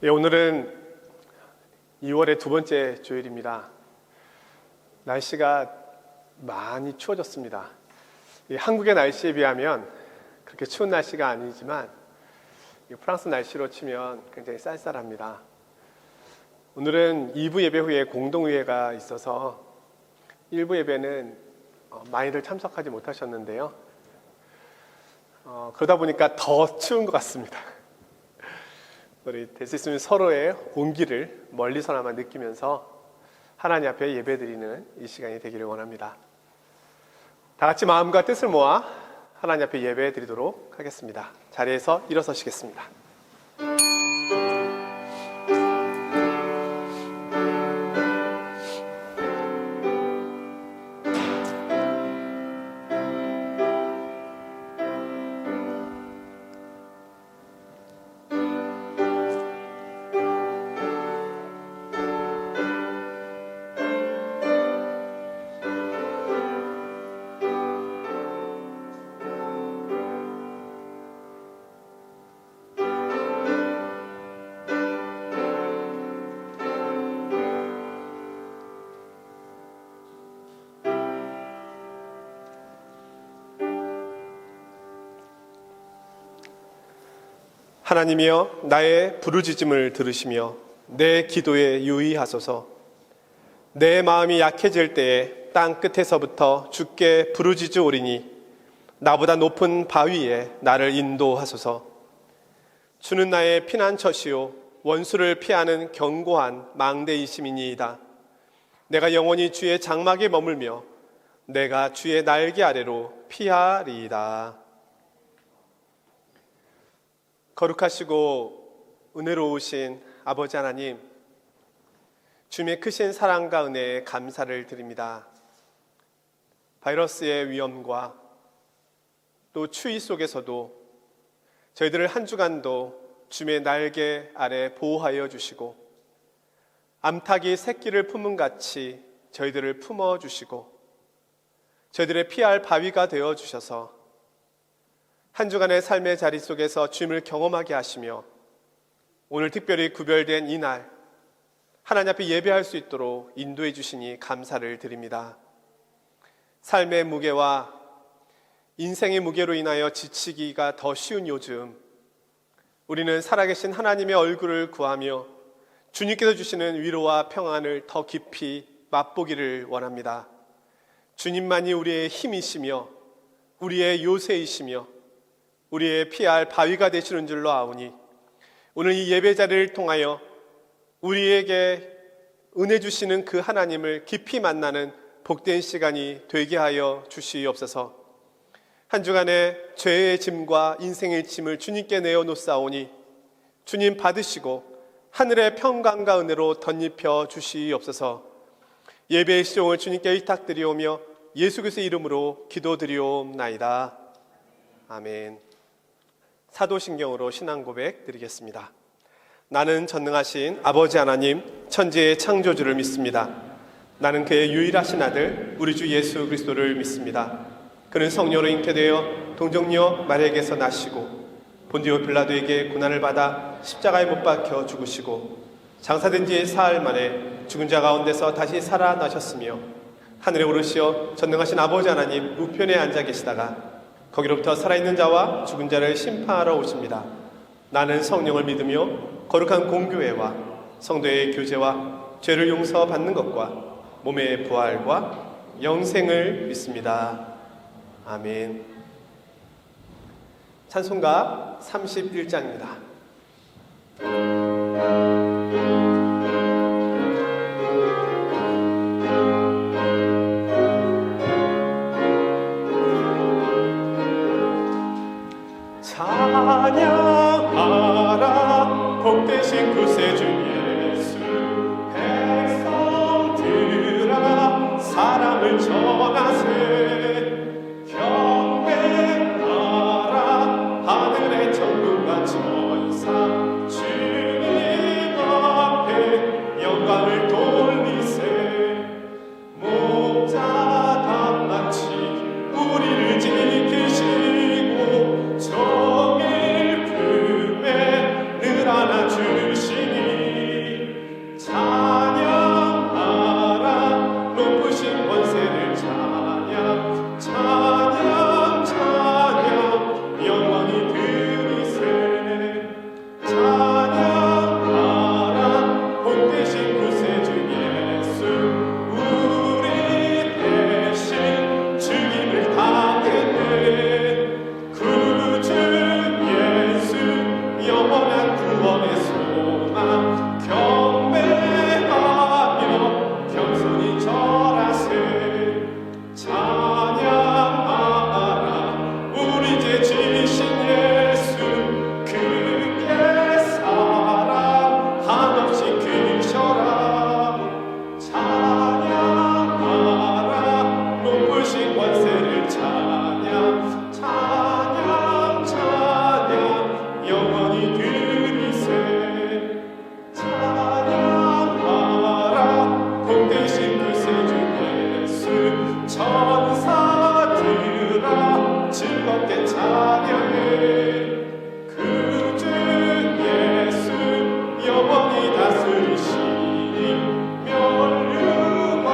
오늘은 2월의 두 번째 주일입니다. 날씨가 많이 추워졌습니다. 한국의 날씨에 비하면 그렇게 추운 날씨가 아니지만 프랑스 날씨로 치면 굉장히 쌀쌀합니다. 오늘은 2부 예배 후에 공동의회가 있어서 1부 예배는 많이들 참석하지 못하셨는데요. 그러다 보니까 더 추운 것 같습니다. 우리 될 수 있으면 서로의 온기를 멀리서나마 느끼면서 하나님 앞에 예배드리는 이 시간이 되기를 원합니다. 다 같이 마음과 뜻을 모아 하나님 앞에 예배드리도록 하겠습니다. 자리에서 일어서시겠습니다. 하나님이여, 나의 부르짖음을 들으시며 내 기도에 유의하소서. 내 마음이 약해질 때에 땅 끝에서부터 주께 부르짖으오리니 나보다 높은 바위에 나를 인도하소서. 주는 나의 피난처시요 원수를 피하는 견고한 망대이심이니이다. 내가 영원히 주의 장막에 머물며 내가 주의 날개 아래로 피하리이다. 거룩하시고 은혜로우신 아버지 하나님, 주님의 크신 사랑과 은혜에 감사를 드립니다. 바이러스의 위험과 또 추위 속에서도 저희들을 한 주간도 주님의 날개 아래 보호하여 주시고 암탉이 새끼를 품은 같이 저희들을 품어주시고 저희들의 피할 바위가 되어 주셔서 한 주간의 삶의 자리 속에서 주님을 경험하게 하시며 오늘 특별히 구별된 이날 하나님 앞에 예배할 수 있도록 인도해 주시니 감사를 드립니다. 삶의 무게와 인생의 무게로 인하여 지치기가 더 쉬운 요즘, 우리는 살아계신 하나님의 얼굴을 구하며 주님께서 주시는 위로와 평안을 더 깊이 맛보기를 원합니다. 주님만이 우리의 힘이시며 우리의 요새이시며 우리의 피할 바위가 되시는 줄로 아오니 오늘 이 예배 자리를 통하여 우리에게 은혜 주시는 그 하나님을 깊이 만나는 복된 시간이 되게 하여 주시옵소서. 한 주간의 죄의 짐과 인생의 짐을 주님께 내어놓사오니 주님 받으시고 하늘의 평강과 은혜로 덧입혀 주시옵소서. 예배의 시종을 주님께 의탁드리오며 예수 그리스도의 이름으로 기도드리옵나이다. 아멘. 사도신경으로 신앙 고백 드리겠습니다. 나는 전능하신 아버지 하나님 천지의 창조주를 믿습니다. 나는 그의 유일하신 아들 우리 주 예수 그리스도를 믿습니다. 그는 성령으로 잉태되어 동정녀 마리아에게서 나시고 본디오 빌라도에게 고난을 받아 십자가에 못 박혀 죽으시고 장사된 지 사흘 만에 죽은 자 가운데서 다시 살아나셨으며 하늘에 오르시어 전능하신 아버지 하나님 우편에 앉아 계시다가 거기로부터 살아있는 자와 죽은 자를 심판하러 오십니다. 나는 성령을 믿으며 거룩한 공교회와 성도의 교제와 죄를 용서받는 것과 몸의 부활과 영생을 믿습니다. 아멘. 찬송가 31장입니다. 찬양하라 복되신 구세주 예수. 백성들아 사랑을 전하세. 경배하라 하늘의 천군과 천사. 주님 앞에 영광을 돌리세. 목자가 마치 우리를 지키시고 정일 품에 늘 안아주시니 구원의 소망 경배하며 겸손히 절하세. 찬양하라 우리 죄 지신 예수, 그의 사랑 한없이 크셔라. 찬양하라 높으신 권세를 찬양, 찬양, 찬양 영원히 드리세. 찬양하라 공되신 그 세주 예수, 천사들아 즐겁게 찬양해. 그 주 예수 영원히 다스리시니 면류관을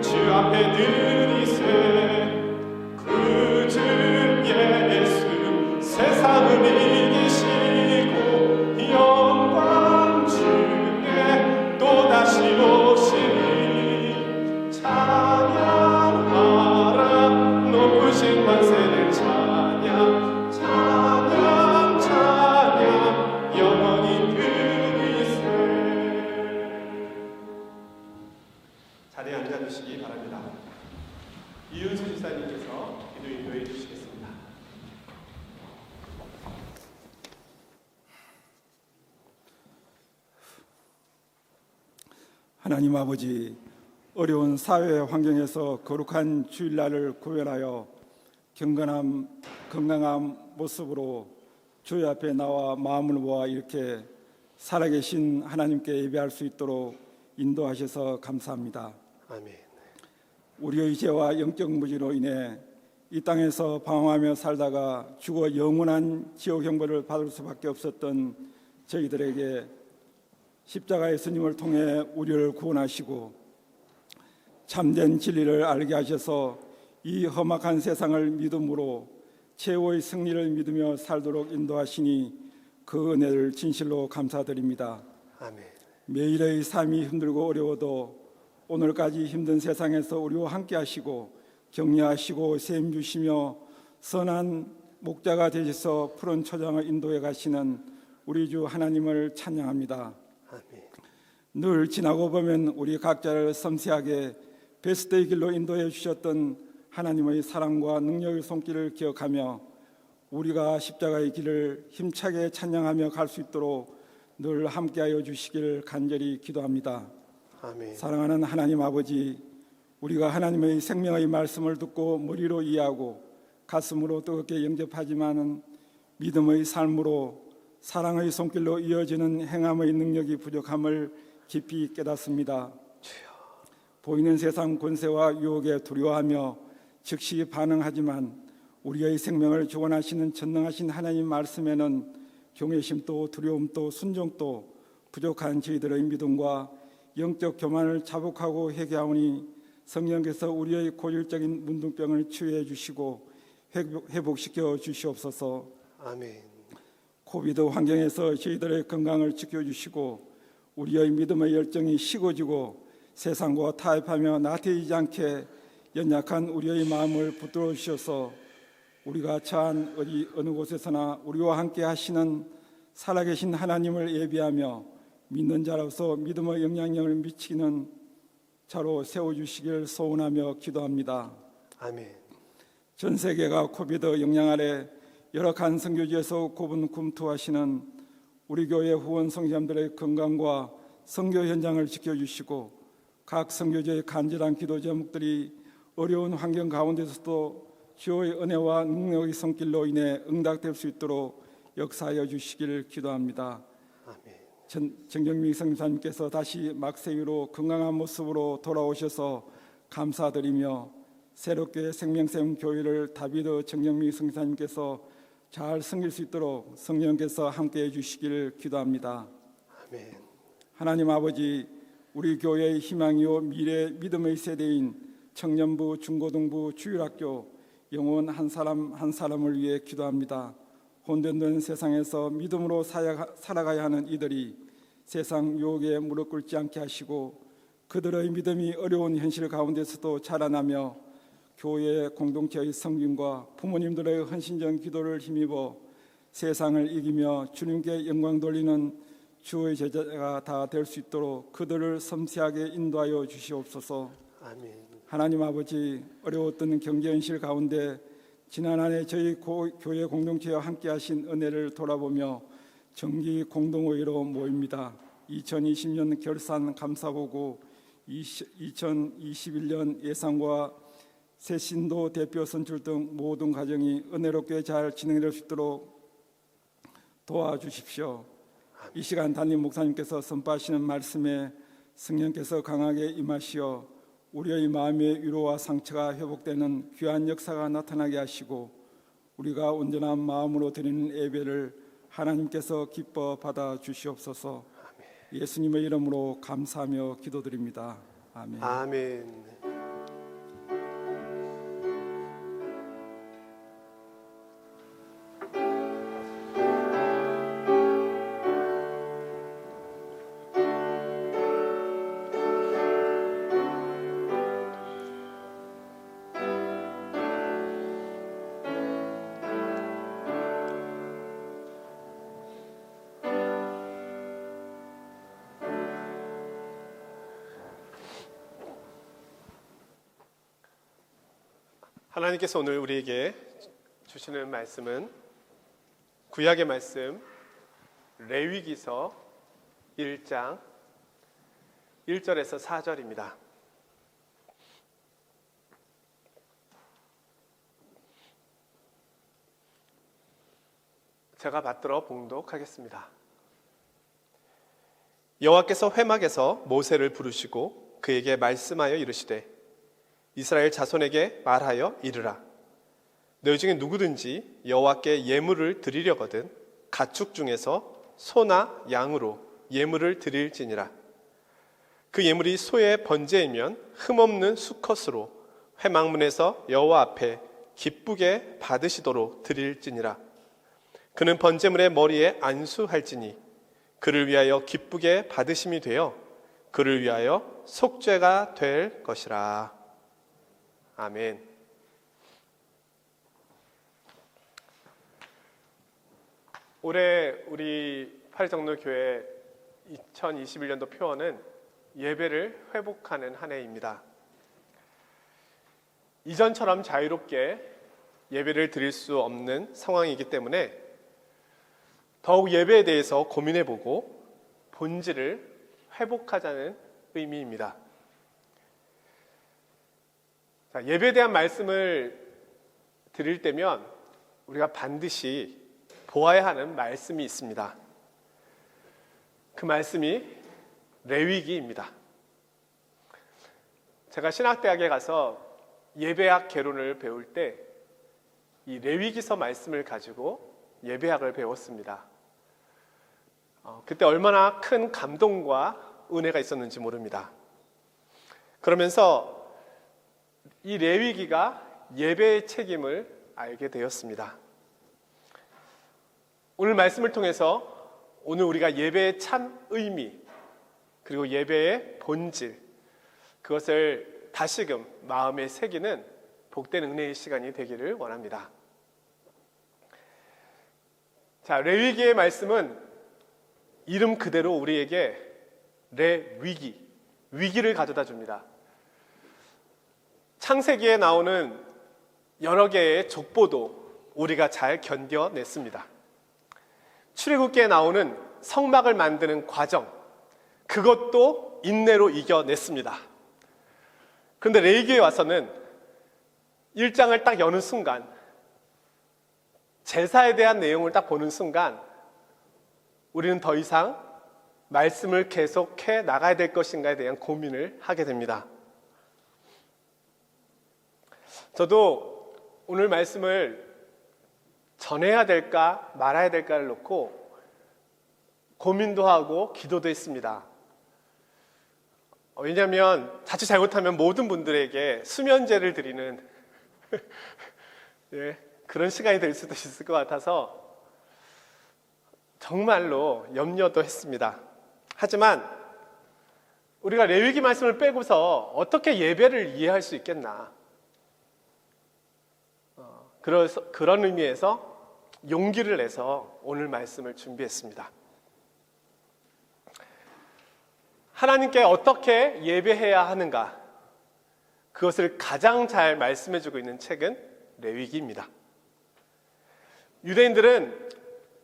주 앞에 드리세. 그 주 예수 세상을 이기시고 영광 중에 또다시 오시니. 찬양하라 높으신 권세를 찬양, 찬양, 찬양 영원히 드리세. 자리에 앉아주시기 바랍니다. 이윤수 집사님께서 기도 인도해 주시겠습니다. 하나님 아버지, 어려운 사회 환경에서 거룩한 주일날을 구별하여 건강한 모습으로 주의 앞에 나와 마음을 모아 이렇게 살아계신 하나님께 예배할 수 있도록 인도하셔서 감사합니다. 아멘. 우리의 죄와 영적 무지로 인해 이 땅에서 방황하며 살다가 죽어 영원한 지옥 형벌을 받을 수밖에 없었던 저희들에게 십자가의 스님을 통해 우리를 구원하시고 참된 진리를 알게 하셔서 이 험악한 세상을 믿음으로 최후의 승리를 믿으며 살도록 인도하시니 그 은혜를 진실로 감사드립니다. 아멘. 매일의 삶이 힘들고 어려워도 오늘까지 힘든 세상에서 우리와 함께 하시고 격려하시고 세임 주시며 선한 목자가 되셔서 푸른 초장을 인도해 가시는 우리 주 하나님을 찬양합니다. 아멘. 늘 지나고 보면 우리 각자를 섬세하게 베스트의 길로 인도해 주셨던 하나님의 사랑과 능력의 손길을 기억하며 우리가 십자가의 길을 힘차게 찬양하며 갈 수 있도록 늘 함께하여 주시길 간절히 기도합니다. 아멘. 사랑하는 하나님 아버지, 우리가 하나님의 생명의 말씀을 듣고 머리로 이해하고 가슴으로 뜨겁게 영접하지만 믿음의 삶으로 사랑의 손길로 이어지는 행함의 능력이 부족함을 깊이 깨닫습니다. 보이는 세상 권세와 유혹에 두려워하며 즉시 반응하지만 우리의 생명을 주관하시는 전능하신 하나님 말씀에는 경외심도 두려움도 순종도 부족한 저희들의 믿음과 영적 교만을 자복하고 회개하오니 성령께서 우리의 고질적인 문둥병을 치유해 주시고 회복시켜 주시옵소서. 아멘. 코비드 환경에서 저희들의 건강을 지켜주시고 우리의 믿음의 열정이 식어지고 세상과 타협하며 나태해지지 않게 연약한 우리의 마음을 붙들어 주셔서 우리가 처한 어느 곳에서나 우리와 함께 하시는 살아계신 하나님을 예비하며 믿는 자로서 믿음의 영향력을 미치는 자로 세워주시길 소원하며 기도합니다. 아멘. 전 세계가 코비드 영향 아래 열악한 선교지에서 고분금투하시는 우리 교회 후원 성도님들의 건강과 선교 현장을 지켜주시고 각 선교지의 간절한 기도 제목들이 어려운 환경 가운데서도 주의 은혜와 능력의 손길로 인해 응답될 수 있도록 역사하여 주시기를 기도합니다. 아멘. 정경미 성사님께서 다시 막세위로 건강한 모습으로 돌아오셔서 감사드리며 새롭게 생명샘 교회를 다비드 정경미 성사님께서 잘 섬길 수 있도록 성령께서 함께해 주시기를 기도합니다. 아멘. 하나님 아버지, 우리 교회의 희망이요 미래 믿음의 세대인 청년부, 중고등부, 주일학교 영혼 한 사람 한 사람을 위해 기도합니다. 혼돈된 세상에서 믿음으로 살아가야 하는 이들이 세상 유혹에 무릎 꿇지 않게 하시고 그들의 믿음이 어려운 현실 가운데서도 자라나며 교회 공동체의 섬김과 부모님들의 헌신적 기도를 힘입어 세상을 이기며 주님께 영광 돌리는 주의 제자가 다 될 수 있도록 그들을 섬세하게 인도하여 주시옵소서. 아멘. 하나님 아버지, 어려웠던 경제 현실 가운데 지난 한 해 저희 교회 공동체와 함께 하신 은혜를 돌아보며 정기 공동회의로 모입니다. 2020년 결산 감사보고, 2021년 예산과 새 신도 대표 선출 등 모든 과정이 은혜롭게 잘 진행될 수 있도록 도와주십시오. 이 시간 담임 목사님께서 선포하시는 말씀에 성령께서 강하게 임하시어 우리의 마음의 위로와 상처가 회복되는 귀한 역사가 나타나게 하시고 우리가 온전한 마음으로 드리는 예배를 하나님께서 기뻐 받아 주시옵소서. 예수님의 이름으로 감사하며 기도드립니다. 아멘. 아멘. 하나님께서 오늘 우리에게 주시는 말씀은 구약의 말씀 레위기서 1장 1절에서 4절입니다. 제가 받들어 봉독하겠습니다. 여호와께서 회막에서 모세를 부르시고 그에게 말씀하여 이르시되 이스라엘 자손에게 말하여 이르라. 너희 중에 누구든지 여호와께 예물을 드리려거든 가축 중에서 소나 양으로 예물을 드릴지니라. 그 예물이 소의 번제이면 흠없는 수컷으로 회막문에서 여호와 앞에 기쁘게 받으시도록 드릴지니라. 그는 번제물의 머리에 안수할지니 그를 위하여 기쁘게 받으심이 되어 그를 위하여 속죄가 될 것이라. 아멘. 올해 우리 팔정로교회 2021년도 표어는 예배를 회복하는 한 해입니다. 이전처럼 자유롭게 예배를 드릴 수 없는 상황이기 때문에 더욱 예배에 대해서 고민해보고 본질을 회복하자는 의미입니다. 자, 예배에 대한 말씀을 드릴 때면 우리가 반드시 보아야 하는 말씀이 있습니다. 그 말씀이 레위기입니다. 제가 신학대학에 가서 예배학 개론을 배울 때 이 레위기서 말씀을 가지고 예배학을 배웠습니다. 그때 얼마나 큰 감동과 은혜가 있었는지 모릅니다. 그러면서 이 레위기가 예배의 책임을 알게 되었습니다. 오늘 말씀을 통해서 오늘 우리가 예배의 참 의미 그리고 예배의 본질 그것을 다시금 마음에 새기는 복된 은혜의 시간이 되기를 원합니다. 자, 레위기의 말씀은 이름 그대로 우리에게 레위기, 위기를 가져다 줍니다. 창세기에 나오는 여러 개의 족보도 우리가 잘 견뎌냈습니다. 출애굽기에 나오는 성막을 만드는 과정, 그것도 인내로 이겨냈습니다. 그런데 레위기에 와서는 1장을 딱 여는 순간, 제사에 대한 내용을 딱 보는 순간 우리는 더 이상 말씀을 계속해 나가야 될 것인가에 대한 고민을 하게 됩니다. 저도 오늘 말씀을 전해야 될까 말아야 될까를 놓고 고민도 하고 기도도 했습니다. 왜냐하면 자칫 잘못하면 모든 분들에게 수면제를 드리는 예, 그런 시간이 될 수도 있을 것 같아서 정말로 염려도 했습니다. 하지만 우리가 레위기 말씀을 빼고서 어떻게 예배를 이해할 수 있겠나, 그런 의미에서 용기를 내서 오늘 말씀을 준비했습니다. 하나님께 어떻게 예배해야 하는가, 그것을 가장 잘 말씀해주고 있는 책은 레위기입니다. 유대인들은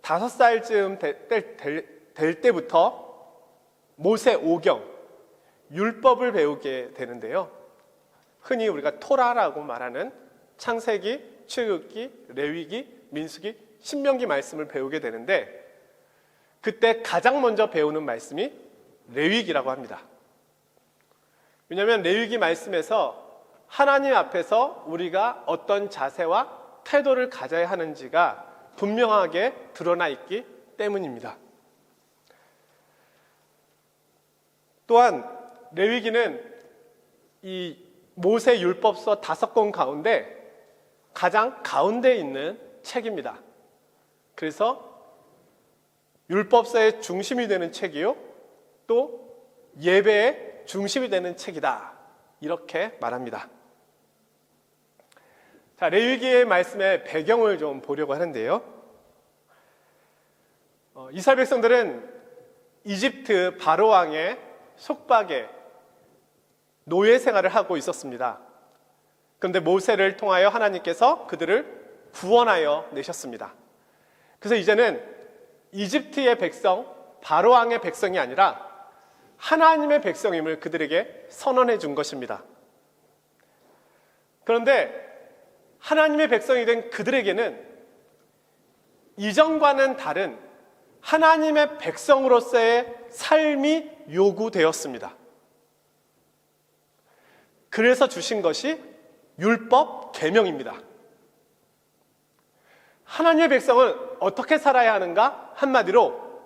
5살쯤 될 때부터 모세 오경, 율법을 배우게 되는데요. 흔히 우리가 토라라고 말하는 창세기, 출애굽기, 레위기, 민수기, 신명기 말씀을 배우게 되는데, 그때 가장 먼저 배우는 말씀이 레위기라고 합니다. 왜냐하면 레위기 말씀에서 하나님 앞에서 우리가 어떤 자세와 태도를 가져야 하는지가 분명하게 드러나 있기 때문입니다. 또한 레위기는 이 모세 율법서 5권 가운데 가장 가운데에 있는 책입니다. 그래서 율법서의 중심이 되는 책이요, 또 예배의 중심이 되는 책이다, 이렇게 말합니다. 자, 레위기의 말씀의 배경을 좀 보려고 하는데요. 이스라엘 백성들은 이집트 바로 왕의 속박에 노예 생활을 하고 있었습니다. 그런데 모세를 통하여 하나님께서 그들을 구원하여 내셨습니다. 그래서 이제는 이집트의 백성, 바로 왕의 백성이 아니라 하나님의 백성임을 그들에게 선언해 준 것입니다. 그런데 하나님의 백성이 된 그들에게는 이전과는 다른 하나님의 백성으로서의 삶이 요구되었습니다. 그래서 주신 것이 율법 계명입니다. 하나님의 백성은 어떻게 살아야 하는가? 한마디로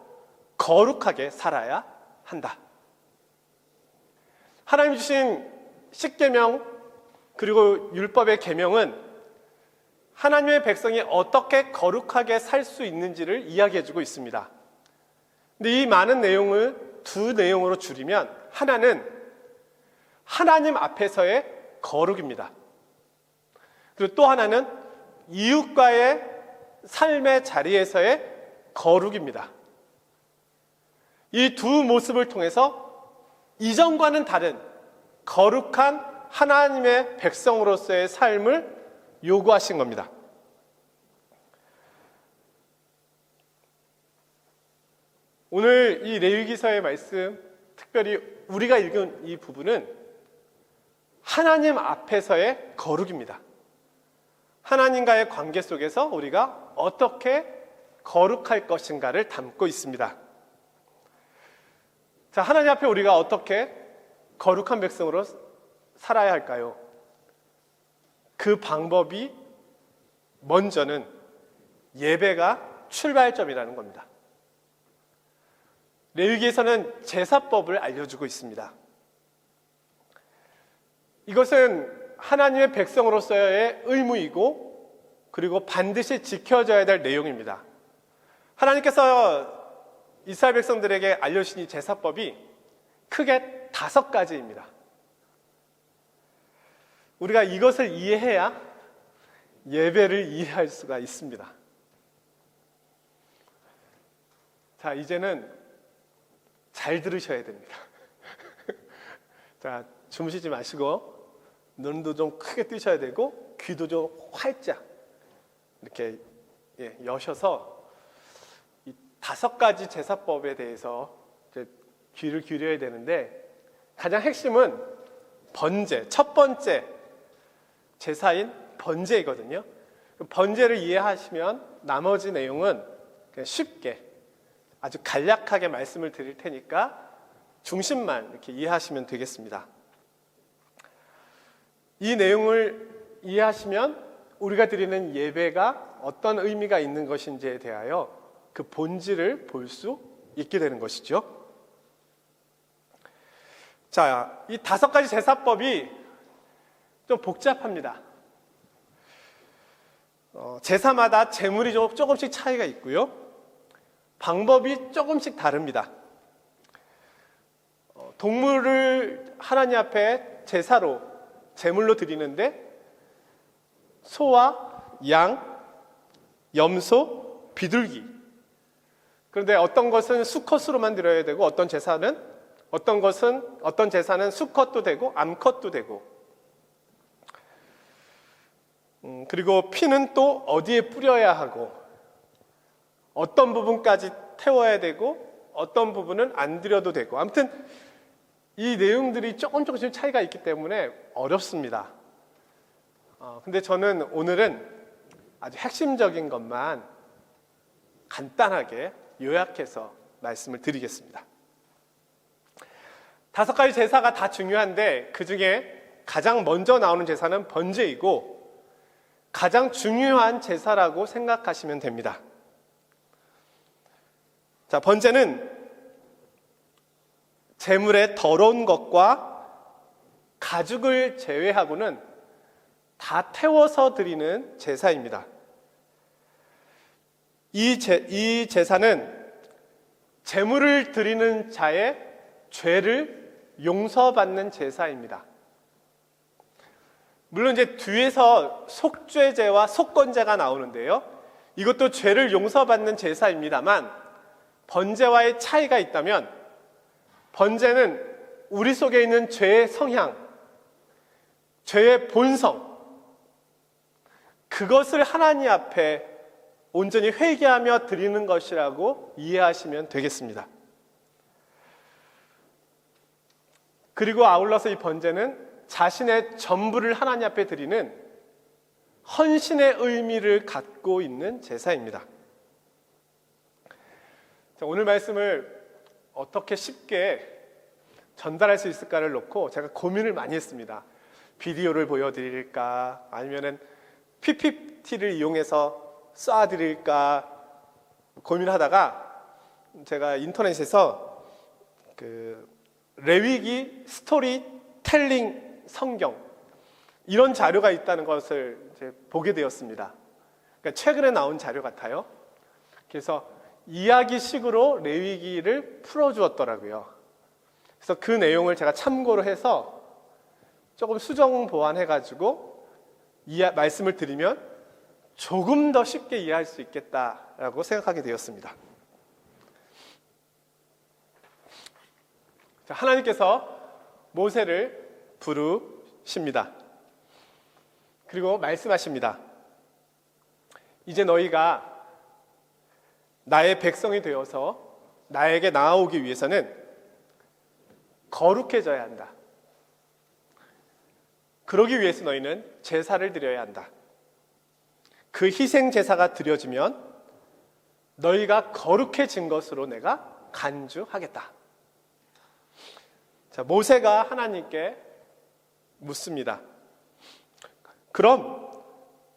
거룩하게 살아야 한다. 하나님이 주신 십계명 그리고 율법의 계명은 하나님의 백성이 어떻게 거룩하게 살 수 있는지를 이야기해주고 있습니다. 근데 이 많은 내용을 2 내용으로 줄이면, 하나는 하나님 앞에서의 거룩입니다. 그리고 또 하나는 이웃과의 삶의 자리에서의 거룩입니다. 이 2 모습을 통해서 이전과는 다른 거룩한 하나님의 백성으로서의 삶을 요구하신 겁니다. 오늘 이 레위기서의 말씀, 특별히 우리가 읽은 이 부분은 하나님 앞에서의 거룩입니다. 하나님과의 관계 속에서 우리가 어떻게 거룩할 것인가를 담고 있습니다. 자, 하나님 앞에 우리가 어떻게 거룩한 백성으로 살아야 할까요? 그 방법이 먼저는 예배가 출발점이라는 겁니다. 레위기에서는 제사법을 알려주고 있습니다. 이것은 하나님의 백성으로서의 의무이고, 그리고 반드시 지켜져야 될 내용입니다. 하나님께서 이스라엘 백성들에게 알려주신 이 제사법이 크게 5가지입니다. 우리가 이것을 이해해야 예배를 이해할 수가 있습니다. 자, 이제는 잘 들으셔야 됩니다. 자, 주무시지 마시고 눈도 좀 크게 뜨셔야 되고 귀도 좀 활짝 이렇게 여셔서 이 5가지 제사법에 대해서 이제 귀를 기울여야 되는데, 가장 핵심은 번제, 첫 번째 제사인 번제이거든요. 번제를 이해하시면 나머지 내용은 그냥 쉽게 아주 간략하게 말씀을 드릴 테니까 중심만 이렇게 이해하시면 되겠습니다. 이 내용을 이해하시면 우리가 드리는 예배가 어떤 의미가 있는 것인지에 대하여 그 본질을 볼 수 있게 되는 것이죠. 자, 이 5가지 제사법이 좀 복잡합니다. 제사마다 제물이 조금씩 차이가 있고요. 방법이 조금씩 다릅니다. 동물을 하나님 앞에 제사로, 제물로 드리는데 소와 양, 염소, 비둘기. 그런데 어떤 것은 수컷으로만 드려야 되고 어떤 제사는 수컷도 되고 암컷도 되고, 그리고 피는 또 어디에 뿌려야 하고 어떤 부분까지 태워야 되고 어떤 부분은 안 드려도 되고, 아무튼 이 내용들이 조금씩 차이가 있기 때문에 어렵습니다. 근데 저는 오늘은 아주 핵심적인 것만 간단하게 요약해서 말씀을 드리겠습니다. 5가지 제사가 다 중요한데 그 중에 가장 먼저 나오는 제사는 번제이고 가장 중요한 제사라고 생각하시면 됩니다. 자, 번제는 제물의 더러운 것과 가죽을 제외하고는 다 태워서 드리는 제사입니다. 이 제사는 제물을 드리는 자의 죄를 용서받는 제사입니다. 물론 이제 뒤에서 속죄제와 속건제가 나오는데요, 이것도 죄를 용서받는 제사입니다만 번제와의 차이가 있다면, 번제는 우리 속에 있는 죄의 성향, 죄의 본성, 그것을 하나님 앞에 온전히 회개하며 드리는 것이라고 이해하시면 되겠습니다. 그리고 아울러서 이 번제는 자신의 전부를 하나님 앞에 드리는 헌신의 의미를 갖고 있는 제사입니다. 자, 오늘 말씀을 어떻게 쉽게 전달할 수 있을까를 놓고 제가 고민을 많이 했습니다. 비디오를 보여드릴까, 아니면은 PPT를 이용해서 쏴드릴까 고민하다가 제가 인터넷에서 레위기 스토리텔링 성경, 이런 자료가 있다는 것을 이제 보게 되었습니다. 그러니까 최근에 나온 자료 같아요. 그래서 이야기식으로 레위기를 풀어주었더라고요. 그래서 그 내용을 제가 참고로 해서 조금 수정 보완해가지고 말씀을 드리면 조금 더 쉽게 이해할 수 있겠다라고 생각하게 되었습니다. 자, 하나님께서 모세를 부르십니다. 그리고 말씀하십니다. 이제 너희가 나의 백성이 되어서 나에게 나아오기 위해서는 거룩해져야 한다. 그러기 위해서 너희는 제사를 드려야 한다. 그 희생 제사가 드려지면 너희가 거룩해진 것으로 내가 간주하겠다. 자, 모세가 하나님께 묻습니다. 그럼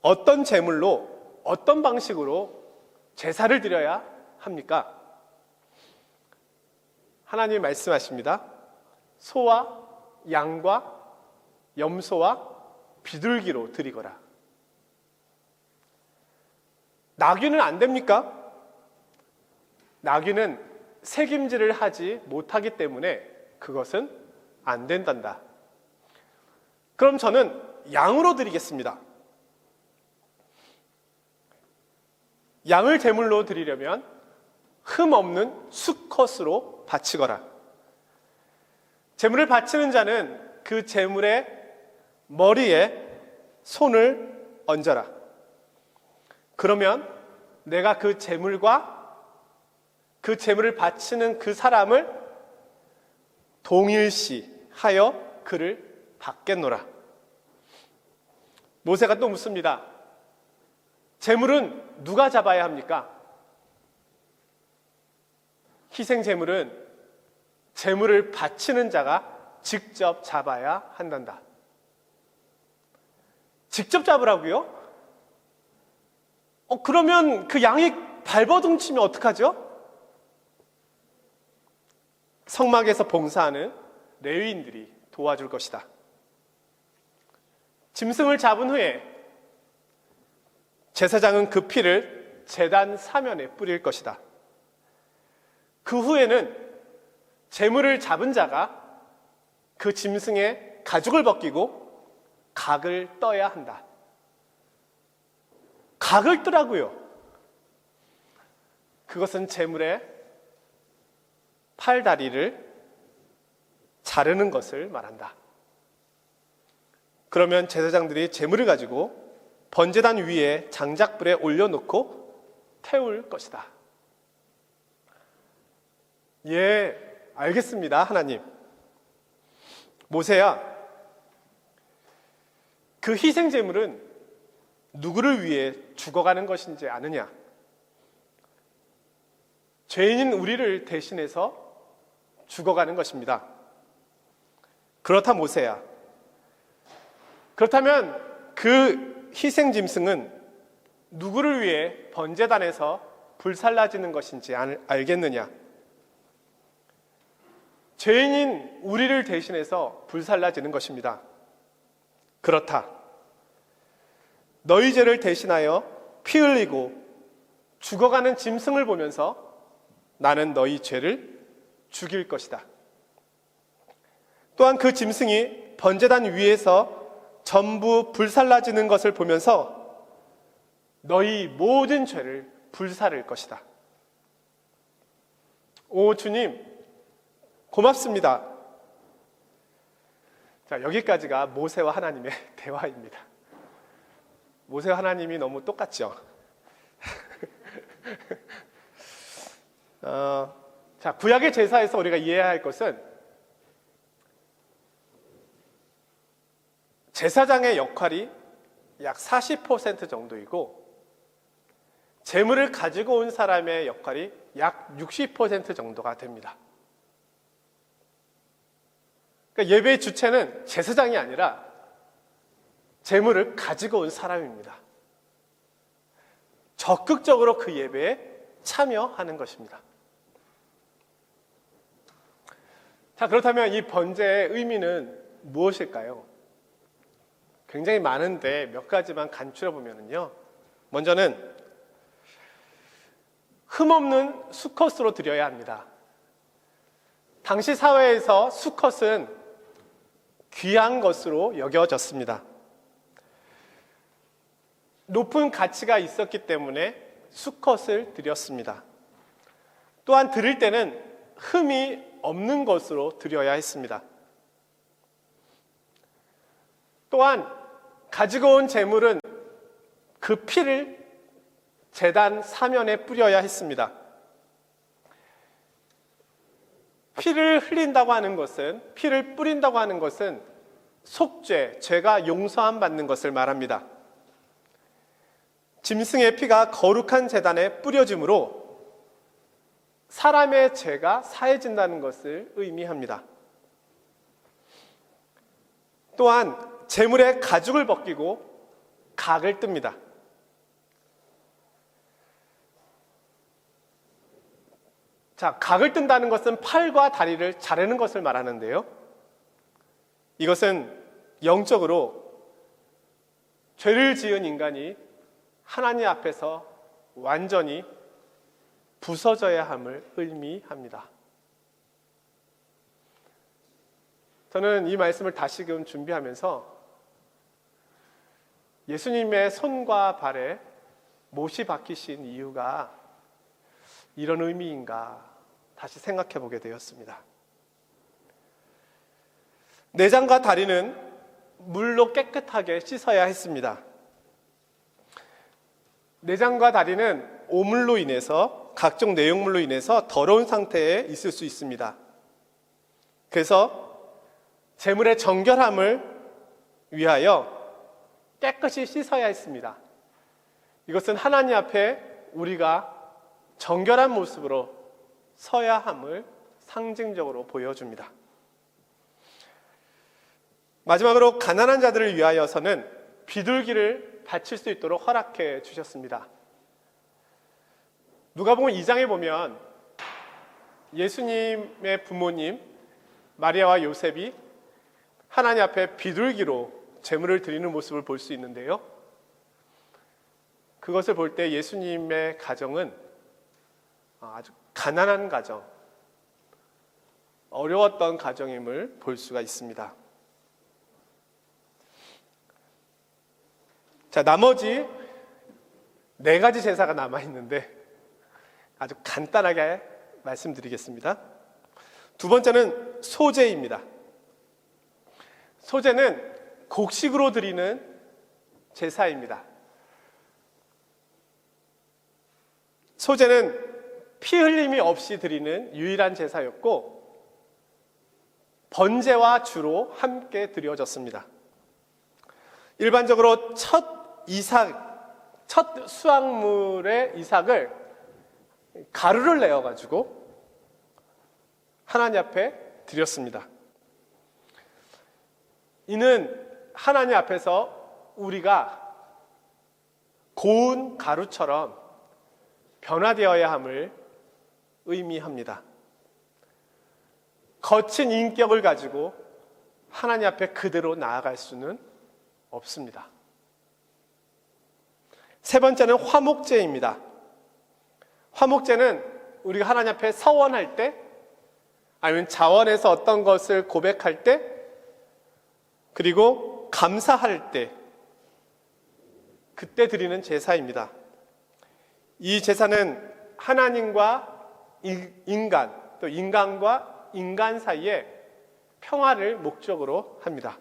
어떤 제물로, 어떤 방식으로 제사를 드려야 합니까? 하나님이 말씀하십니다. 소와 양과 염소와 비둘기로 드리거라. 나귀는 안 됩니까? 나귀는 색임질을 하지 못하기 때문에 그것은 안 된단다. 그럼 저는 양으로 드리겠습니다. 양을 제물로 드리려면 흠 없는 수컷으로 바치거라. 제물을 바치는 자는 그 제물의 머리에 손을 얹어라. 그러면 내가 그 제물과 그 제물을 바치는 그 사람을 동일시하여 그를 받겠노라. 모세가 또 묻습니다. 제물은 누가 잡아야 합니까? 희생 제물은 제물을 바치는 자가 직접 잡아야 한단다. 직접 잡으라고요? 그러면 그 양이 발버둥 치면 어떡하죠? 성막에서 봉사하는 레위인들이 도와줄 것이다. 짐승을 잡은 후에 제사장은 그 피를 제단 사면에 뿌릴 것이다. 그 후에는 제물을 잡은 자가 그 짐승의 가죽을 벗기고 각을 떠야 한다. 각을 뜨라고요. 그것은 제물의 팔다리를 자르는 것을 말한다. 그러면 제사장들이 제물을 가지고 번제단 위에 장작불에 올려놓고 태울 것이다. 예, 알겠습니다, 하나님. 모세야, 그 희생 제물은 누구를 위해 죽어가는 것인지 아느냐? 죄인인 우리를 대신해서 죽어가는 것입니다. 그렇다, 모세야. 그렇다면 그 희생 짐승은 누구를 위해 번제단에서 불살라지는 것인지 알겠느냐? 죄인인 우리를 대신해서 불살라지는 것입니다. 그렇다. 너희 죄를 대신하여 피 흘리고 죽어가는 짐승을 보면서 나는 너희 죄를 죽일 것이다. 또한 그 짐승이 번제단 위에서 전부 불살라지는 것을 보면서 너희 모든 죄를 불사를 것이다. 오 주님, 고맙습니다. 자, 여기까지가 모세와 하나님의 대화입니다. 모세와 하나님이 너무 똑같죠? 자, 구약의 제사에서 우리가 이해해야 할 것은 제사장의 역할이 약 40% 정도이고 제물을 가지고 온 사람의 역할이 약 60% 정도가 됩니다. 그러니까 예배의 주체는 제사장이 아니라 제물을 가지고 온 사람입니다. 적극적으로 그 예배에 참여하는 것입니다. 자, 그렇다면 이 번제의 의미는 무엇일까요? 굉장히 많은데 몇 가지만 간추려 보면요. 먼저는 흠없는 수컷으로 드려야 합니다. 당시 사회에서 수컷은 귀한 것으로 여겨졌습니다. 높은 가치가 있었기 때문에 수컷을 드렸습니다. 또한 드릴 때는 흠이 없는 것으로 드려야 했습니다. 또한 가지고 온 제물은 그 피를 제단 사면에 뿌려야 했습니다. 피를 흘린다고 하는 것은, 피를 뿌린다고 하는 것은 속죄, 죄가 용서함 받는 것을 말합니다. 짐승의 피가 거룩한 제단에 뿌려짐으로 사람의 죄가 사해진다는 것을 의미합니다. 또한 제물의 가죽을 벗기고 각을 뜹니다. 자, 각을 뜬다는 것은 팔과 다리를 자르는 것을 말하는데요. 이것은 영적으로 죄를 지은 인간이 하나님 앞에서 완전히 부서져야 함을 의미합니다. 저는 이 말씀을 다시금 준비하면서 예수님의 손과 발에 못이 박히신 이유가 이런 의미인가 다시 생각해 보게 되었습니다. 내장과 다리는 물로 깨끗하게 씻어야 했습니다. 내장과 다리는 오물로 인해서, 각종 내용물로 인해서 더러운 상태에 있을 수 있습니다. 그래서 제물의 정결함을 위하여 깨끗이 씻어야 했습니다. 이것은 하나님 앞에 우리가 정결한 모습으로 서야 함을 상징적으로 보여줍니다. 마지막으로 가난한 자들을 위하여서는 비둘기를 바칠 수 있도록 허락해 주셨습니다. 누가복음 2장에 보면 예수님의 부모님 마리아와 요셉이 하나님 앞에 비둘기로 제물을 드리는 모습을 볼 수 있는데요. 그것을 볼 때 예수님의 가정은 아주 가난한 가정, 어려웠던 가정임을 볼 수가 있습니다. 자, 나머지 4가지 제사가 남아있는데 아주 간단하게 말씀드리겠습니다. 두 번째는 소제입니다. 소제는 곡식으로 드리는 제사입니다. 소제는 피 흘림이 없이 드리는 유일한 제사였고 번제와 주로 함께 드려졌습니다. 일반적으로 첫 수확물의 이삭을 가루를 내어가지고 하나님 앞에 드렸습니다. 이는 하나님 앞에서 우리가 고운 가루처럼 변화되어야 함을 의미합니다. 거친 인격을 가지고 하나님 앞에 그대로 나아갈 수는 없습니다. 세 번째는 화목제입니다. 화목제는 우리가 하나님 앞에 서원할 때, 아니면 자원에서 어떤 것을 고백할 때, 그리고 감사할 때, 그때 드리는 제사입니다. 이 제사는 하나님과 인간, 또 인간과 인간 사이에 평화를 목적으로 합니다.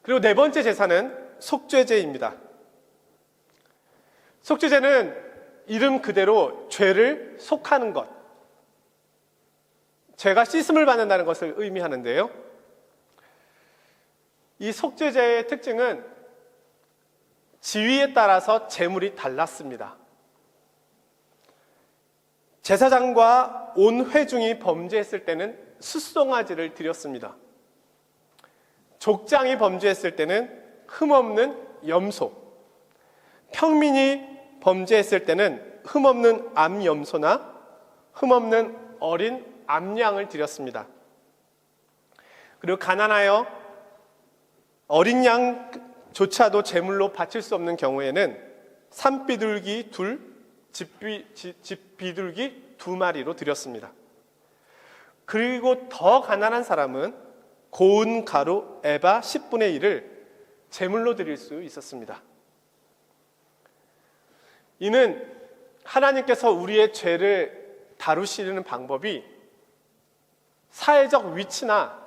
그리고 네 번째 제사는 속죄제입니다. 속죄제는 이름 그대로 죄를 속하는 것, 죄가 씻음을 받는다는 것을 의미하는데요. 이 속죄제의 특징은 지위에 따라서 제물이 달랐습니다. 제사장과 온 회중이 범죄했을 때는 숫송아지를 드렸습니다. 족장이 범죄했을 때는 흠없는 염소, 평민이 범죄했을 때는 흠없는 암염소나 흠없는 어린 암양을 드렸습니다. 그리고 가난하여 어린 양조차도 제물로 바칠 수 없는 경우에는 산비둘기 둘, 집비둘기 2마리로 드렸습니다. 그리고 더 가난한 사람은 고운 가루 에바 10분의 1을 제물로 드릴 수 있었습니다. 이는 하나님께서 우리의 죄를 다루시는 방법이 사회적 위치나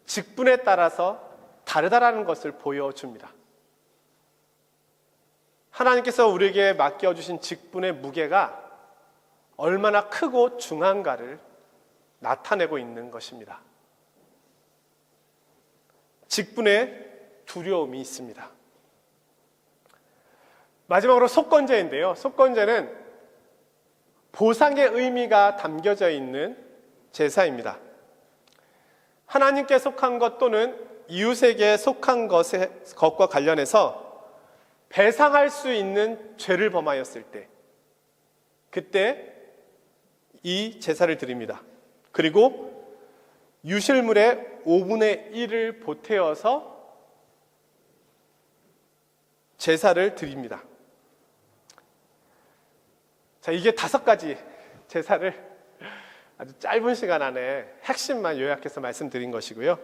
직분에 따라서 다르다라는 것을 보여줍니다. 하나님께서 우리에게 맡겨주신 직분의 무게가 얼마나 크고 중한가를 나타내고 있는 것입니다. 직분에 두려움이 있습니다. 마지막으로 속건제인데요. 속건제는 보상의 의미가 담겨져 있는 제사입니다. 하나님께 속한 것 또는 이웃에게 속한 것과 관련해서 배상할 수 있는 죄를 범하였을 때, 그때 이 제사를 드립니다. 그리고 유실물의 5분의 1을 보태어서 제사를 드립니다. 자, 이게 5가지 제사를 아주 짧은 시간 안에 핵심만 요약해서 말씀드린 것이고요.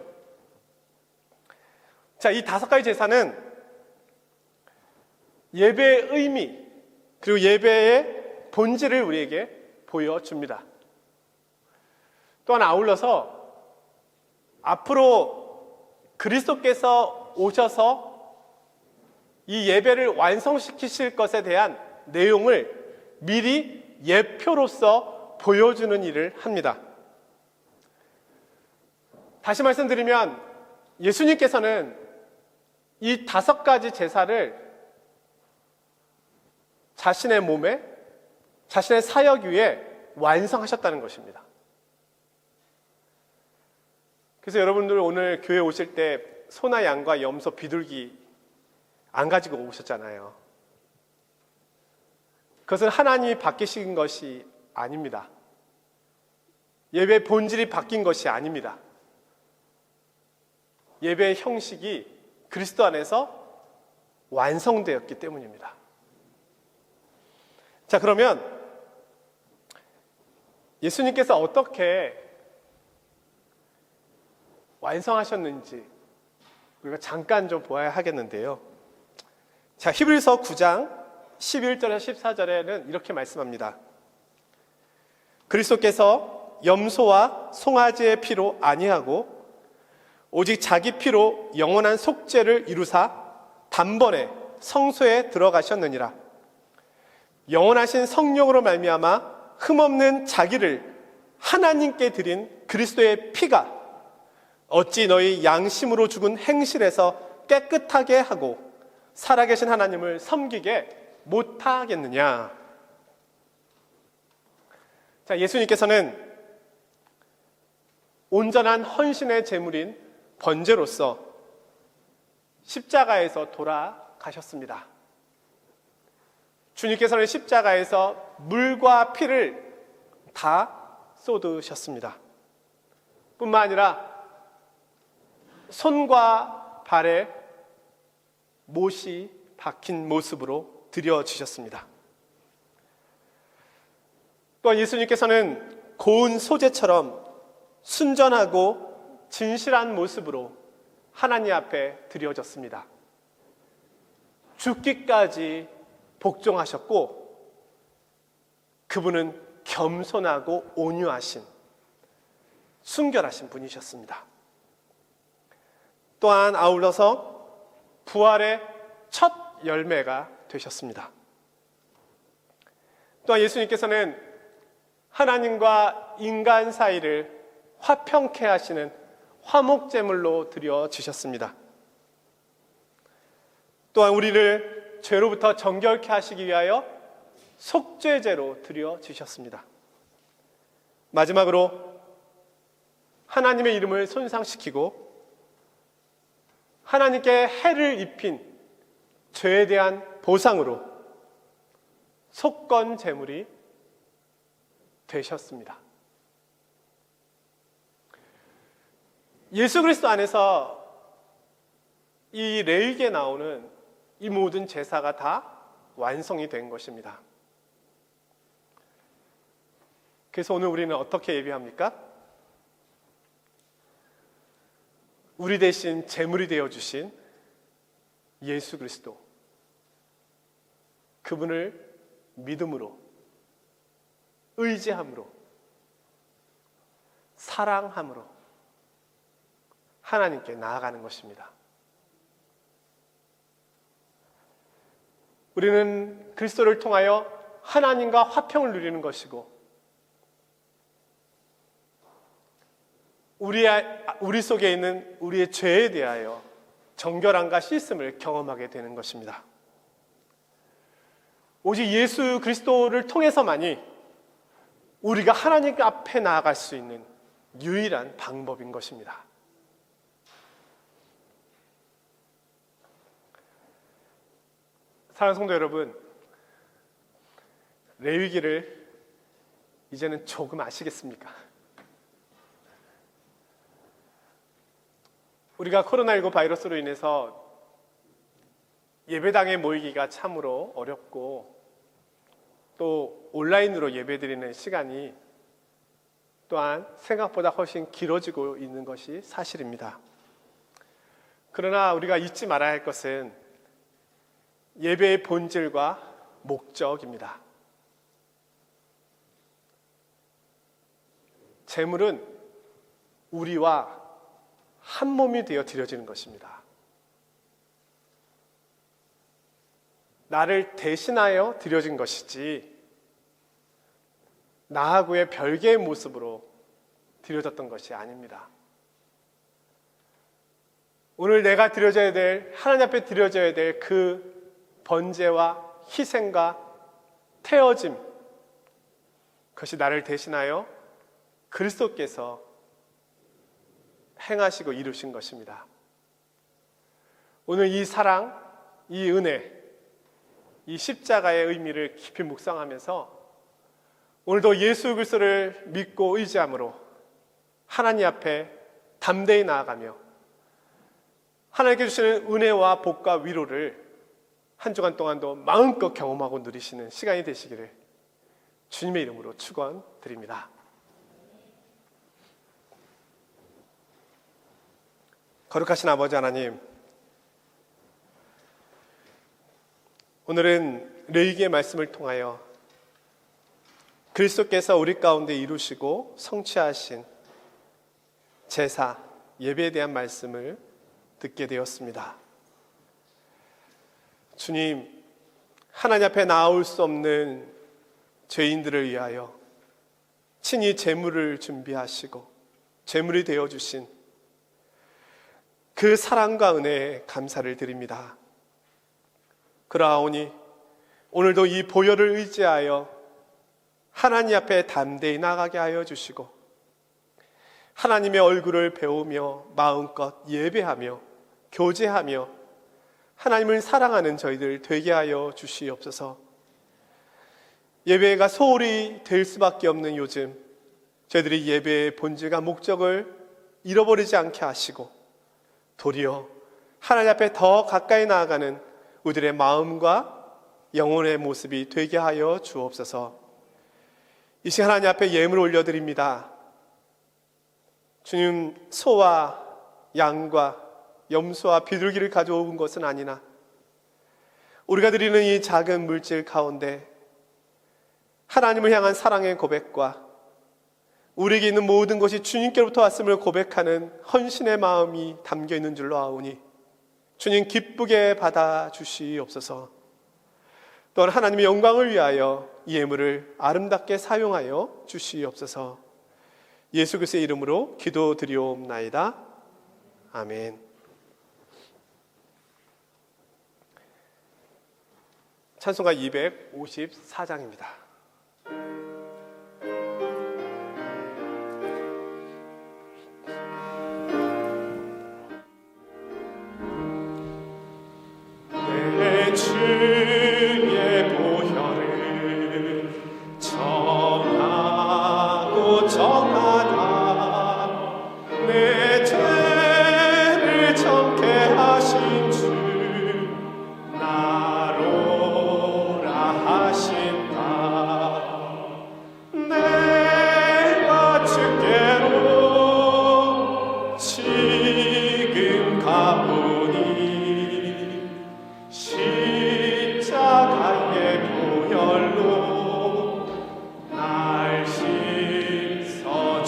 자, 이 5가지 제사는 예배의 의미, 그리고 예배의 본질을 우리에게 보여줍니다. 또한 아울러서 앞으로 그리스도께서 오셔서 이 예배를 완성시키실 것에 대한 내용을 미리 예표로서 보여주는 일을 합니다. 다시 말씀드리면 예수님께서는 이 5가지 제사를 자신의 몸에, 자신의 사역 위에 완성하셨다는 것입니다. 그래서 여러분들 오늘 교회 오실 때 소나 양과 염소, 비둘기 안 가지고 오셨잖아요. 그것은 하나님이 바뀌신 것이 아닙니다. 예배의 본질이 바뀐 것이 아닙니다. 예배의 형식이 그리스도 안에서 완성되었기 때문입니다. 자, 그러면 예수님께서 어떻게 완성하셨는지 우리가 잠깐 좀 보아야 하겠는데요. 자, 히브리서 9장 11절에서 14절에는 이렇게 말씀합니다. 그리스도께서 염소와 송아지의 피로 아니하고 오직 자기 피로 영원한 속죄를 이루사 단번에 성소에 들어가셨느니라. 영원하신 성령으로 말미암아 흠없는 자기를 하나님께 드린 그리스도의 피가 어찌 너희 양심으로 죽은 행실에서 깨끗하게 하고 살아계신 하나님을 섬기게 못하겠느냐. 자, 예수님께서는 온전한 헌신의 제물인 번제로서 십자가에서 돌아가셨습니다. 주님께서는 십자가에서 물과 피를 다 쏟으셨습니다. 뿐만 아니라 손과 발에 못이 박힌 모습으로 드려지셨습니다. 또한 예수님께서는 고운 소재처럼 순전하고 진실한 모습으로 하나님 앞에 드려졌습니다. 죽기까지 복종하셨고 그분은 겸손하고 온유하신 순결하신 분이셨습니다. 또한 아울러서 부활의 첫 열매가 되셨습니다. 또한 예수님께서는 하나님과 인간 사이를 화평케 하시는 화목제물로 드려지셨습니다. 또한 우리를 죄로부터 정결케 하시기 위하여 속죄제로 드려지셨습니다. 마지막으로 하나님의 이름을 손상시키고 하나님께 해를 입힌 죄에 대한 보상으로 속건 제물이 되셨습니다. 예수 그리스도 안에서 이 레위기에 나오는 이 모든 제사가 다 완성이 된 것입니다. 그래서 오늘 우리는 어떻게 예배합니까? 우리 대신 제물이 되어주신 예수 그리스도, 그분을 믿음으로, 의지함으로, 사랑함으로 하나님께 나아가는 것입니다. 우리는 그리스도를 통하여 하나님과 화평을 누리는 것이고 우리 속에 있는 우리의 죄에 대하여 정결함과 씻음을 경험하게 되는 것입니다. 오직 예수 그리스도를 통해서만이 우리가 하나님 앞에 나아갈 수 있는 유일한 방법인 것입니다. 사랑하는 성도 여러분, 레위기를 이제는 조금 아시겠습니까? 우리가 코로나19 바이러스로 인해서 예배당에 모이기가 참으로 어렵고 또 온라인으로 예배드리는 시간이 또한 생각보다 훨씬 길어지고 있는 것이 사실입니다. 그러나 우리가 잊지 말아야 할 것은 예배의 본질과 목적입니다. 제물은 우리와 한 몸이 되어 드려지는 것입니다. 나를 대신하여 드려진 것이지 나하고의 별개의 모습으로 드려졌던 것이 아닙니다. 오늘 내가 드려져야 될, 하나님 앞에 드려져야 될 그 번제와 희생과 태어짐, 그것이 나를 대신하여 그리스도께서 행하시고 이루신 것입니다. 오늘 이 사랑, 이 은혜, 이 십자가의 의미를 깊이 묵상하면서 오늘도 예수 그리스도를 믿고 의지함으로 하나님 앞에 담대히 나아가며 하나님께 주시는 은혜와 복과 위로를 한 주간 동안도 마음껏 경험하고 누리시는 시간이 되시기를 주님의 이름으로 축원드립니다. 거룩하신 아버지 하나님, 오늘은 레위기의 말씀을 통하여 그리스도께서 우리 가운데 이루시고 성취하신 제사, 예배에 대한 말씀을 듣게 되었습니다. 주님, 하나님 앞에 나올 수 없는 죄인들을 위하여 친히 제물을 준비하시고 제물이 되어주신 그 사랑과 은혜에 감사를 드립니다. 그러하오니 오늘도 이 보혈을 의지하여 하나님 앞에 담대히 나가게 하여 주시고 하나님의 얼굴을 배우며 마음껏 예배하며 교제하며 하나님을 사랑하는 저희들 되게 하여 주시옵소서. 예배가 소홀히 될 수밖에 없는 요즘 저희들이 예배의 본질과 목적을 잃어버리지 않게 하시고 도리어 하나님 앞에 더 가까이 나아가는 우리들의 마음과 영혼의 모습이 되게 하여 주옵소서. 이 시간 하나님 앞에 예물을 올려드립니다. 주님, 소와 양과 염소와 비둘기를 가져온 것은 아니나 우리가 드리는 이 작은 물질 가운데 하나님을 향한 사랑의 고백과 우리에게 있는 모든 것이 주님께로부터 왔음을 고백하는 헌신의 마음이 담겨 있는 줄로 아오니 주님 기쁘게 받아주시옵소서. 또한 하나님의 영광을 위하여 이 예물을 아름답게 사용하여 주시옵소서. 예수 그리스도의 이름으로 기도드리옵나이다. 아멘. 찬송가 254장입니다. 내 주의 보혈을 정하고 정하다 내 죄를 정케 하신 주 나로라 하신다. 내가 주께로 지금 가보니 십자가의 보혈로 날 씻어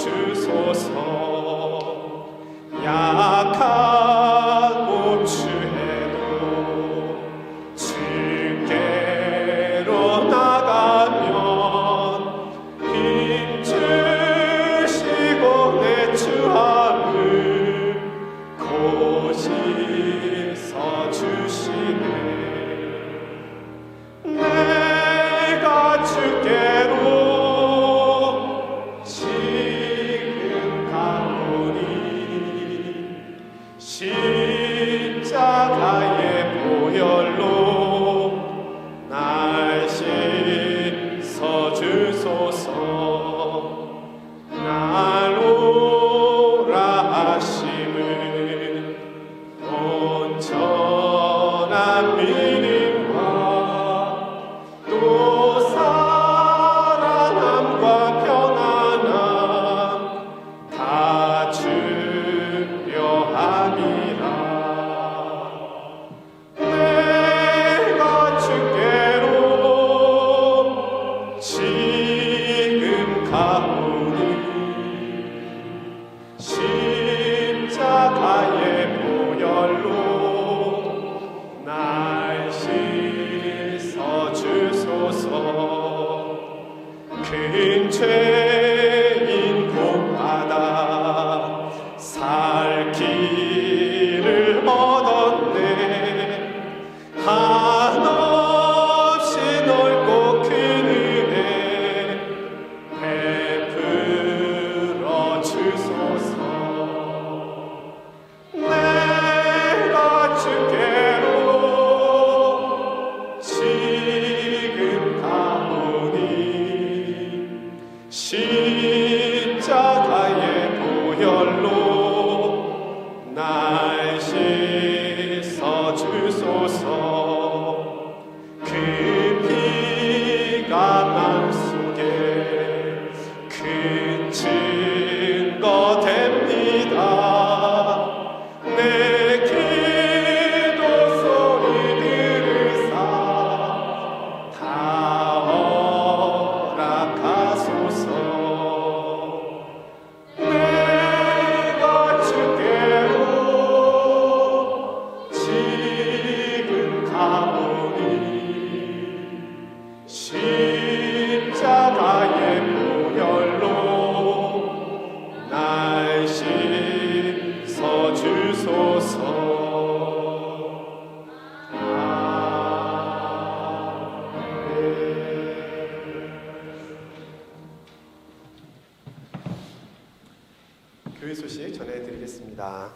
교회 소식 전해드리겠습니다.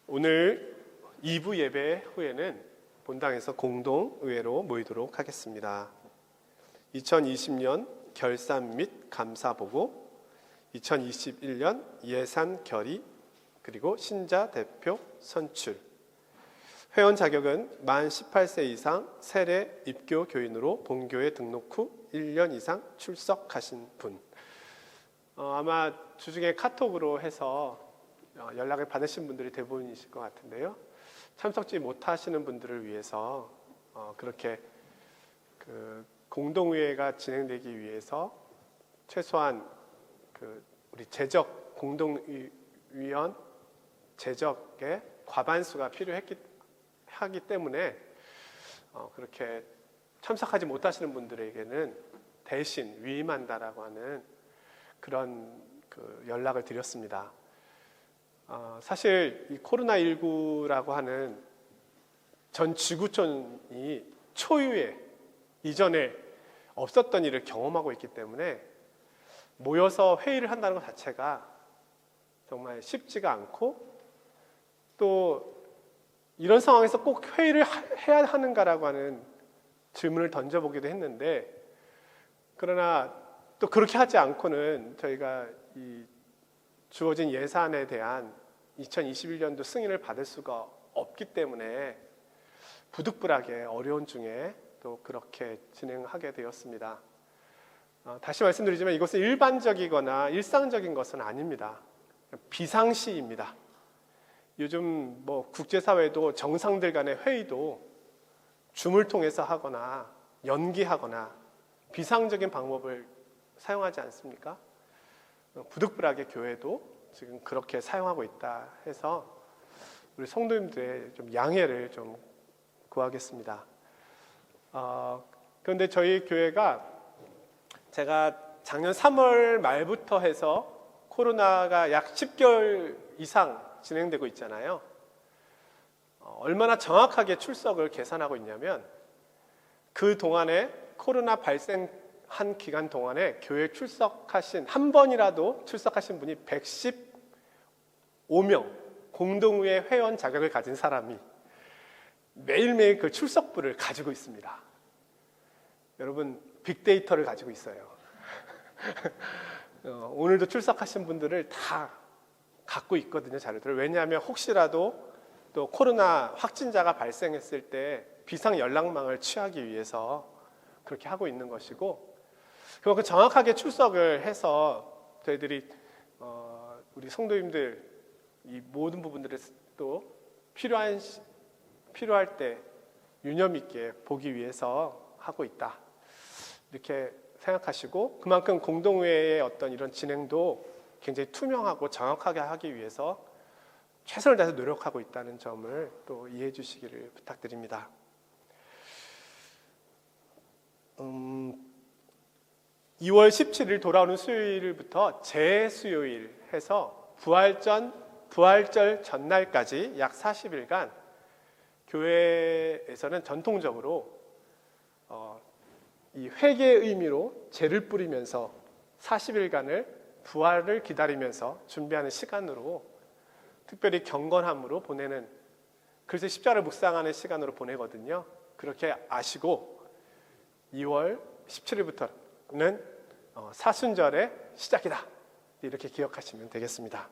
오늘 2부 예배 후에는 본당에서 공동의회로 모이도록 하겠습니다. 2020년 결산 및 감사보고, 2021년 예산 결의, 그리고 신자 대표 선출. 회원 자격은 만 18세 이상 세례 입교 교인으로 본교에 등록 후 1년 이상 출석하신 분. 아마 주중에 카톡으로 해서 연락을 받으신 분들이 대부분이실 것 같은데요. 참석지 못하시는 분들을 위해서 그렇게 공동의회가 진행되기 위해서 최소한 우리 재적 공동위원 재적의 과반수가 하기 때문에 그렇게 참석하지 못하시는 분들에게는 대신 위임한다라고 하는 그런 연락을 드렸습니다. 사실 이 코로나19라고 하는 전 지구촌이 초유의 이전에 없었던 일을 경험하고 있기 때문에 모여서 회의를 한다는 것 자체가 정말 쉽지가 않고, 또 이런 상황에서 꼭 회의를 해야 하는가라고 하는 질문을 던져보기도 했는데, 그러나 또 그렇게 하지 않고는 저희가 이 주어진 예산에 대한 2021년도 승인을 받을 수가 없기 때문에 부득불하게 어려운 중에 또 그렇게 진행하게 되었습니다. 다시 말씀드리지만 이것은 일반적이거나 일상적인 것은 아닙니다. 비상시입니다. 요즘 국제사회도 정상들 간의 회의도 줌을 통해서 하거나 연기하거나 비상적인 방법을 사용하지 않습니까? 부득불하게 교회도 지금 그렇게 사용하고 있다 해서 우리 성도님들의 좀 양해를 좀 구하겠습니다. 그런데 저희 교회가 제가 작년 3월 말부터 해서 코로나가 약 10개월 이상 진행되고 있잖아요. 얼마나 정확하게 출석을 계산하고 있냐면, 그 동안에 코로나 발생한 기간 동안에 교회 출석하신, 한 번이라도 출석하신 분이 115명, 공동의회 회원 자격을 가진 사람이 매일매일 그 출석부를 가지고 있습니다. 여러분, 빅데이터를 가지고 있어요. 오늘도 출석하신 분들을 다 갖고 있거든요, 자료들을. 왜냐하면 혹시라도 또 코로나 확진자가 발생했을 때 비상 연락망을 취하기 위해서 그렇게 하고 있는 것이고, 그만큼 정확하게 출석을 해서 저희들이 우리 성도님들 이 모든 부분들을 또 필요할 때 유념 있게 보기 위해서 하고 있다, 이렇게 생각하시고, 그만큼 공동회의 어떤 이런 진행도 굉장히 투명하고 정확하게 하기 위해서 최선을 다해서 노력하고 있다는 점을 또 이해해 주시기를 부탁드립니다. 2월 17일 돌아오는 수요일부터 재수요일 해서 부활절 전날까지 약 40일간 교회에서는 전통적으로 이 회개의 의미로 제를 뿌리면서 40일간을 부활을 기다리면서 준비하는 시간으로, 특별히 경건함으로 보내는, 그래서 십자가를 묵상하는 시간으로 보내거든요. 그렇게 아시고 2월 17일부터는 사순절의 시작이다, 이렇게 기억하시면 되겠습니다.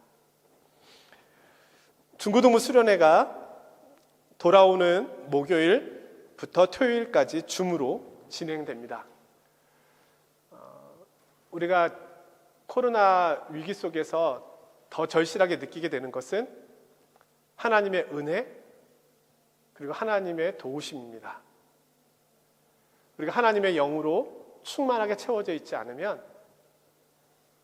중고등부 수련회가 돌아오는 목요일부터 토요일까지 줌으로 진행됩니다. 우리가 코로나 위기 속에서 더 절실하게 느끼게 되는 것은 하나님의 은혜, 그리고 하나님의 도우심입니다. 우리가 하나님의 영으로 충만하게 채워져 있지 않으면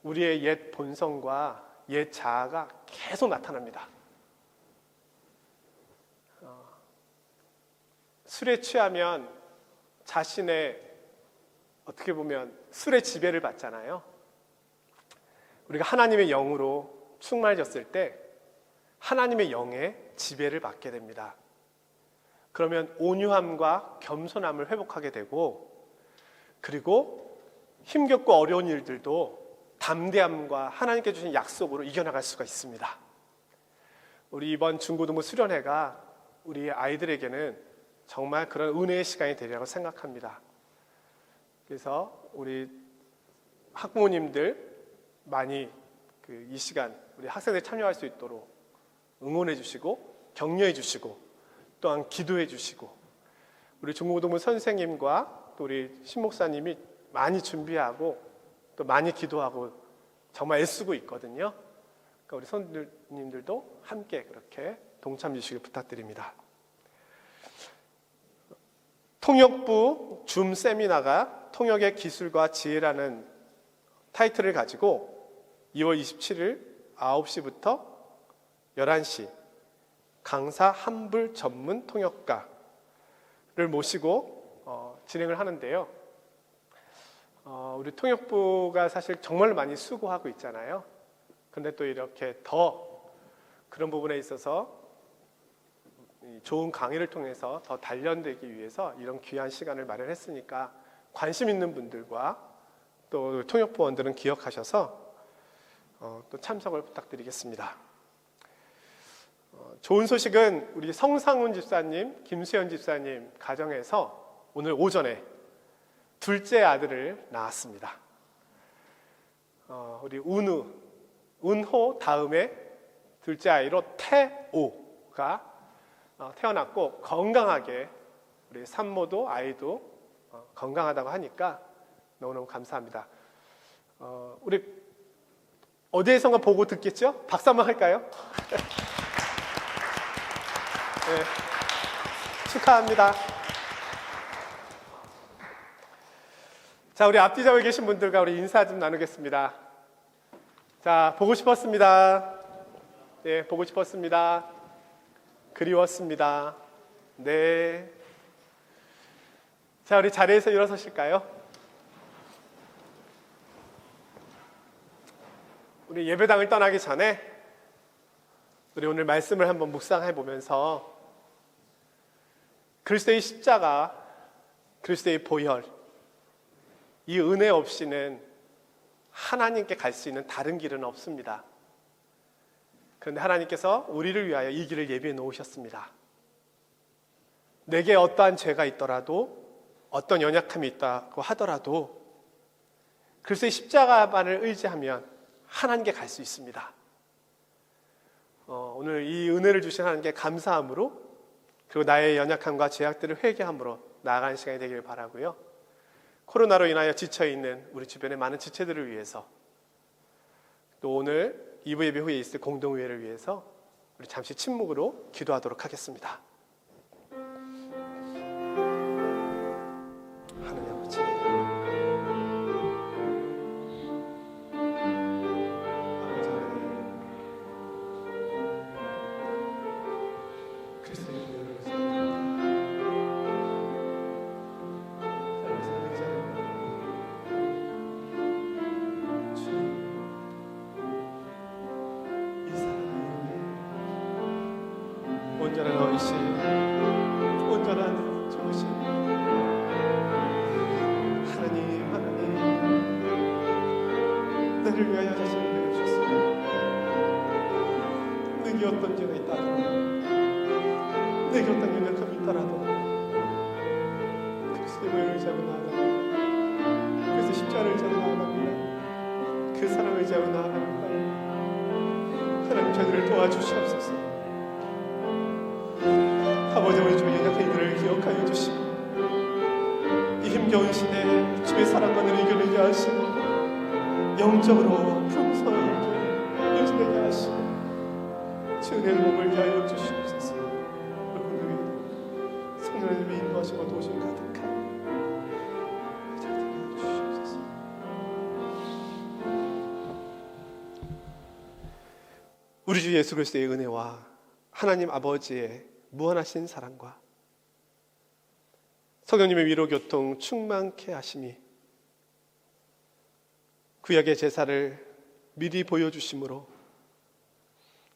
우리의 옛 본성과 옛 자아가 계속 나타납니다. 술에 취하면 자신의, 어떻게 보면 술의 지배를 받잖아요. 우리가 하나님의 영으로 충만해졌을 때 하나님의 영의 지배를 받게 됩니다. 그러면 온유함과 겸손함을 회복하게 되고, 그리고 힘겹고 어려운 일들도 담대함과 하나님께 주신 약속으로 이겨나갈 수가 있습니다. 우리 이번 중고등부 수련회가 우리 아이들에게는 정말 그런 은혜의 시간이 되리라고 생각합니다. 그래서 우리 학부모님들 많이 이 시간 우리 학생들이 참여할 수 있도록 응원해 주시고 격려해 주시고 또한 기도해 주시고 우리 중고등부 선생님과 또 우리 신목사님이 많이 준비하고 또 많이 기도하고 정말 애쓰고 있거든요. 그러니까 우리 선생님들도 함께 그렇게 동참해 주시길 부탁드립니다. 통역부 줌 세미나가 통역의 기술과 지혜라는 타이틀을 가지고 2월 27일 9시부터 11시 강사 한불 전문 통역가를 모시고 진행을 하는데요. 우리 통역부가 사실 정말 많이 수고하고 있잖아요. 근데 또 이렇게 더 그런 부분에 있어서 좋은 강의를 통해서 더 단련되기 위해서 이런 귀한 시간을 마련했으니까 관심 있는 분들과 또 통역부원들은 기억하셔서 또 참석을 부탁드리겠습니다. 좋은 소식은 우리 성상훈 집사님, 김수현 집사님 가정에서 오늘 오전에 둘째 아들을 낳았습니다. 우리 은호 다음에 둘째 아이로 태오가 태어났고 건강하게 우리 산모도 아이도 건강하다고 하니까 너무너무 감사합니다. 우리 어디에선가 보고 듣겠죠? 박수 한번 할까요? 네, 축하합니다. 자, 우리 앞뒤좌우에 계신 분들과 우리 인사 좀 나누겠습니다. 자, 보고 싶었습니다. 네, 보고 싶었습니다. 그리웠습니다. 네. 자, 우리 자리에서 일어서실까요? 우리 예배당을 떠나기 전에 우리 오늘 말씀을 한번 묵상해 보면서 그리스도의 십자가, 그리스도의 보혈, 이 은혜 없이는 하나님께 갈 수 있는 다른 길은 없습니다. 그런데 하나님께서 우리를 위하여 이 길을 예비해 놓으셨습니다. 내게 어떠한 죄가 있더라도 어떤 연약함이 있다고 하더라도 그리스도의 십자가만을 의지하면 하나님께 갈 수 있습니다. 오늘 이 은혜를 주신 하나님께 감사함으로 그리고 나의 연약함과 죄악들을 회개함으로 나아가는 시간이 되기를 바라고요. 코로나로 인하여 지쳐있는 우리 주변의 많은 지체들을 위해서 또 오늘 2부 예배 후에 있을 공동의회를 위해서 우리 잠시 침묵으로 기도하도록 하겠습니다. 하나님 아버지, 그리스도의 보혈을 온전한 어이신, 온전한 좋으신 하나님, 나를 위하여 자신을 내어주셨습니다. 내게 어떤 죄가 있다더라도, 내게 어떤 연약함이 있더라도 그리스도의 보혈을 의지하고 나아갑니다. 그래서 십자가를 의지하고 나아갑니다. 그 사랑을 의지하고 나아갑니다. 하나님, 저희들을 도와주시옵소서. 아버지, 우리 주의 연약한 이들을 기억하여 주시고 이 힘겨운 시대에 주의 사랑과 은혜를 이겨내게 하시고 영적으로 풍성하게 이겨내게 하시고 주의 은혜를 머물게 하여 주시옵소서. 오늘 성령님의 인도하심과 도우심이 가득한 자들이 주시옵소서. 우리 주 예수 그리스도의 은혜와 하나님 아버지의 무한하신 사랑과 성령님의 위로교통 충만케 하심이 구약의 제사를 미리 보여주심으로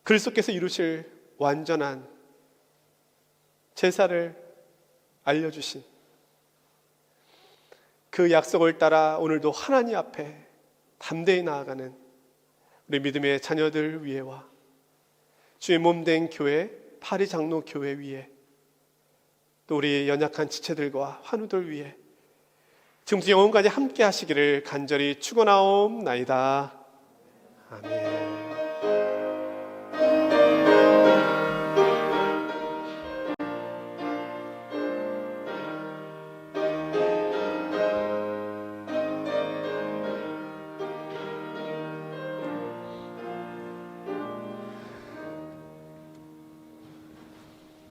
그리스도께서 이루실 완전한 제사를 알려주신 그 약속을 따라 오늘도 하나님 앞에 담대히 나아가는 우리 믿음의 자녀들 위에와 주의 몸된 교회 파리 장로 교회 위에 또 우리 연약한 지체들과 환우들 위에 지금부터 영원까지 함께 하시기를 간절히 축원하옵나이다. 아멘.